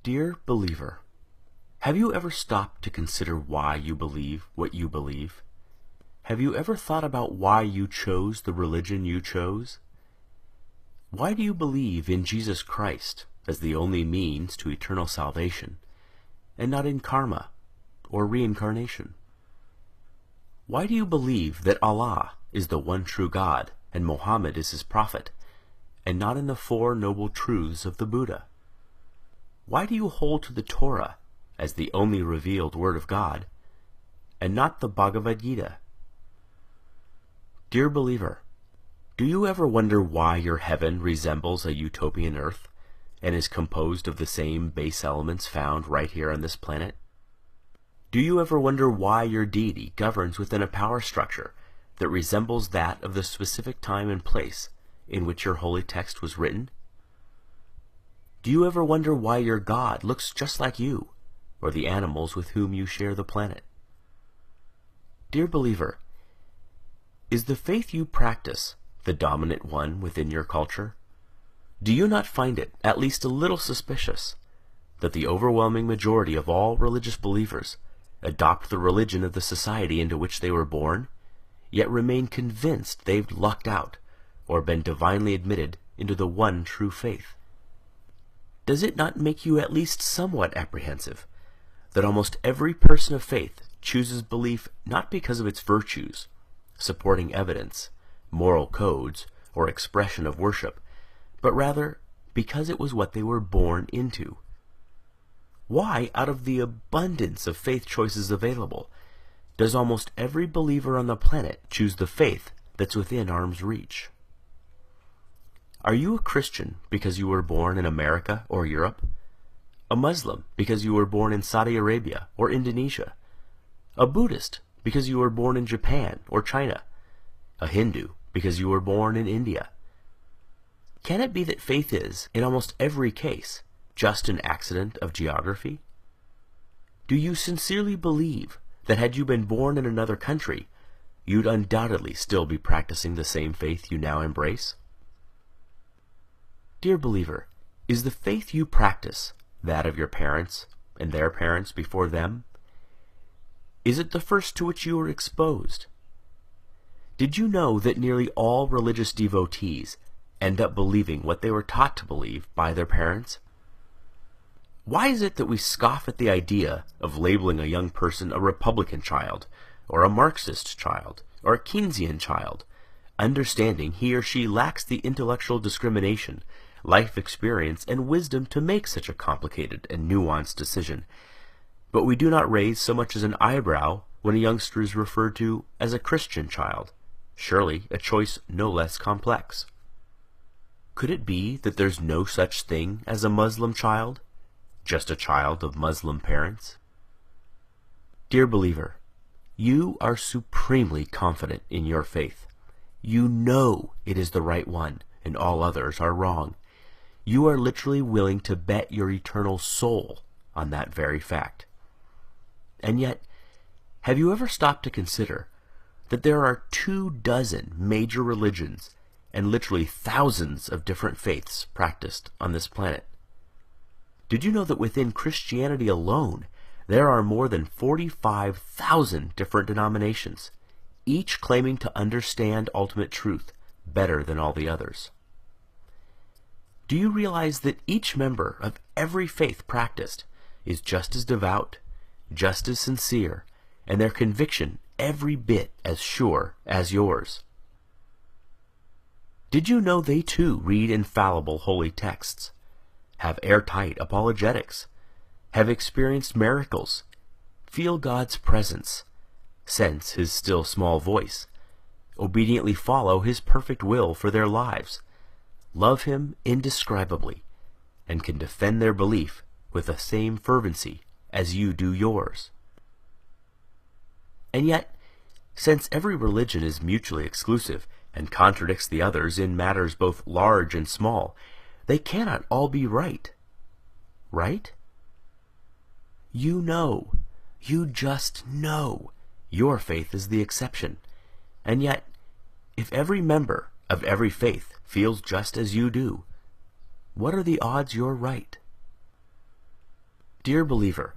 Dear believer, have you ever stopped to consider why you believe what you believe? Have you ever thought about why you chose the religion you chose? Why do you believe in Jesus Christ as the only means to eternal salvation, and not in karma or reincarnation? Why do you believe that Allah is the one true God and Muhammad is his prophet, and not in the Four Noble Truths of the Buddha? Why do you hold to the Torah as the only revealed word of God, and not the Bhagavad Gita? Dear believer, do you ever wonder why your heaven resembles a utopian earth, and is composed of the same base elements found right here on this planet? Do you ever wonder why your deity governs within a power structure that resembles that of the specific time and place in which your holy text was written? Do you ever wonder why your God looks just like you, or the animals with whom you share the planet? Dear believer, is the faith you practice the dominant one within your culture? Do you not find it at least a little suspicious that the overwhelming majority of all religious believers adopt the religion of the society into which they were born, yet remain convinced they've lucked out or been divinely admitted into the one true faith? Does it not make you at least somewhat apprehensive that almost every person of faith chooses belief not because of its virtues, supporting evidence, moral codes, or expression of worship, but rather because it was what they were born into? Why, out of the abundance of faith choices available, does almost every believer on the planet choose the faith that's within arm's reach? Are you a Christian because you were born in America or Europe? A Muslim because you were born in Saudi Arabia or Indonesia? A Buddhist because you were born in Japan or China? A Hindu because you were born in India? Can it be that faith is, in almost every case, just an accident of geography? Do you sincerely believe that had you been born in another country, you'd undoubtedly still be practicing the same faith you now embrace? Dear believer, is the faith you practice that of your parents and their parents before them? Is it the first to which you were exposed? Did you know that nearly all religious devotees end up believing what they were taught to believe by their parents? Why is it that we scoff at the idea of labeling a young person a Republican child, or a Marxist child, or a Keynesian child, understanding he or she lacks the intellectual discrimination, life experience, and wisdom to make such a complicated and nuanced decision, but we do not raise so much as an eyebrow when a youngster is referred to as a Christian child, surely a choice no less complex? Could it be that there's no such thing as a Muslim child, just a child of Muslim parents? Dear believer, you are supremely confident in your faith. You know it is the right one, and all others are wrong. You are literally willing to bet your eternal soul on that very fact. And yet, have you ever stopped to consider that there are 24 major religions and literally thousands of different faiths practiced on this planet? Did you know that within Christianity alone, there are more than 45,000 different denominations, each claiming to understand ultimate truth better than all the others? Do you realize that each member of every faith practiced is just as devout, just as sincere, and their conviction every bit as sure as yours? Did you know they too read infallible holy texts, have airtight apologetics, have experienced miracles, feel God's presence, sense his still small voice, obediently follow his perfect will for their lives, love him indescribably, and can defend their belief with the same fervency as you do yours? And yet, since every religion is mutually exclusive and contradicts the others in matters both large and small, they cannot all be right. Right? You know, you just know, your faith is the exception. And yet, if every member of every faith feels just as you do, what are the odds you're right? Dear believer,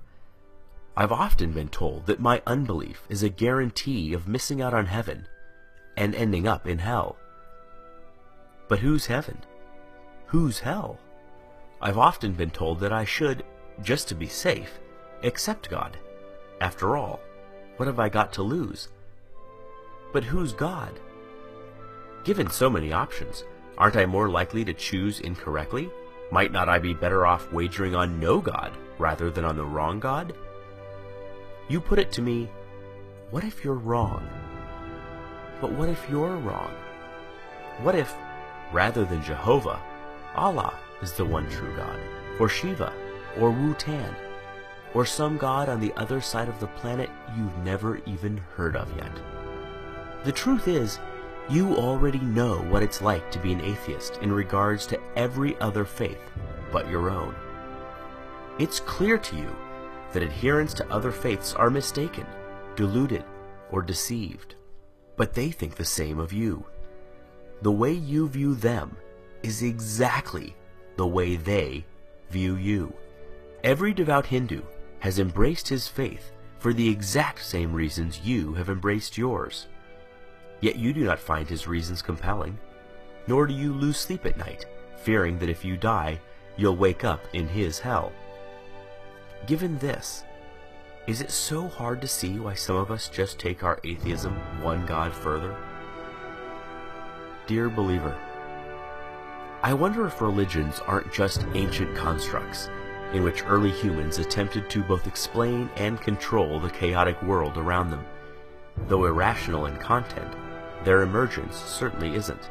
I've often been told that my unbelief is a guarantee of missing out on heaven and ending up in hell. But who's heaven? Who's hell? I've often been told that I should, just to be safe, accept God. After all, what have I got to lose? But who's God? Given so many options, aren't I more likely to choose incorrectly? Might not I be better off wagering on no God rather than on the wrong God? You put it to me, what if you're wrong? But what if you're wrong? What if, rather than Jehovah, Allah is the one true God, or Shiva, or Wu-Tan, or some god on the other side of the planet you've never even heard of yet? The truth is, you already know what it's like to be an atheist in regards to every other faith but your own. It's clear to you that adherents to other faiths are mistaken, deluded, or deceived, but they think the same of you. The way you view them is exactly the way they view you. Every devout Hindu has embraced his faith for the exact same reasons you have embraced yours. Yet you do not find his reasons compelling, nor do you lose sleep at night, fearing that if you die, you'll wake up in his hell. Given this, is it so hard to see why some of us just take our atheism one God further? Dear believer, I wonder if religions aren't just ancient constructs in which early humans attempted to both explain and control the chaotic world around them. Though irrational in content, their emergence certainly isn't.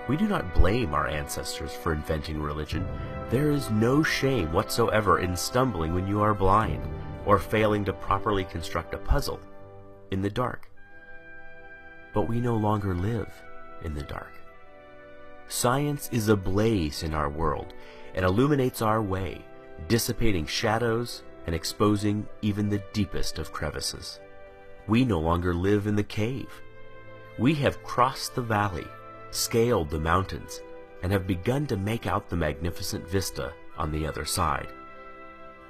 We do not blame our ancestors for inventing religion. There is no shame whatsoever in stumbling when you are blind, or failing to properly construct a puzzle in the dark. But we no longer live in the dark. Science is ablaze in our world and illuminates our way, dissipating shadows and exposing even the deepest of crevices. We no longer live in the cave. We have crossed the valley, scaled the mountains, and have begun to make out the magnificent vista on the other side.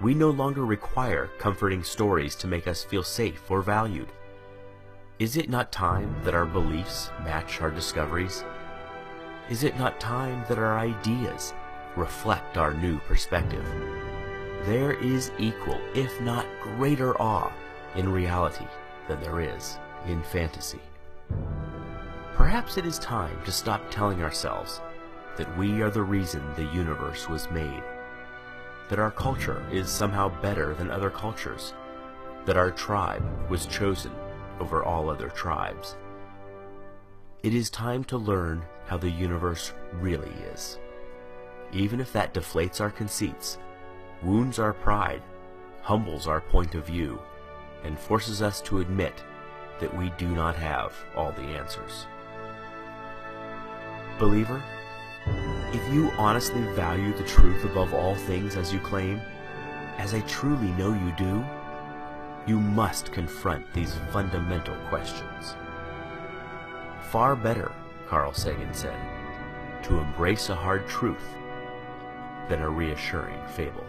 We no longer require comforting stories to make us feel safe or valued. Is it not time that our beliefs match our discoveries? Is it not time that our ideas reflect our new perspective? There is equal, if not greater awe in reality than there is in fantasy. Perhaps it is time to stop telling ourselves that we are the reason the universe was made, that our culture is somehow better than other cultures, that our tribe was chosen over all other tribes. It is time to learn how the universe really is, even if that deflates our conceits, wounds our pride, humbles our point of view, and forces us to admit that we do not have all the answers. Believer, if you honestly value the truth above all things as you claim, as I truly know you do, you must confront these fundamental questions. Far better, Carl Sagan said, to embrace a hard truth than a reassuring fable.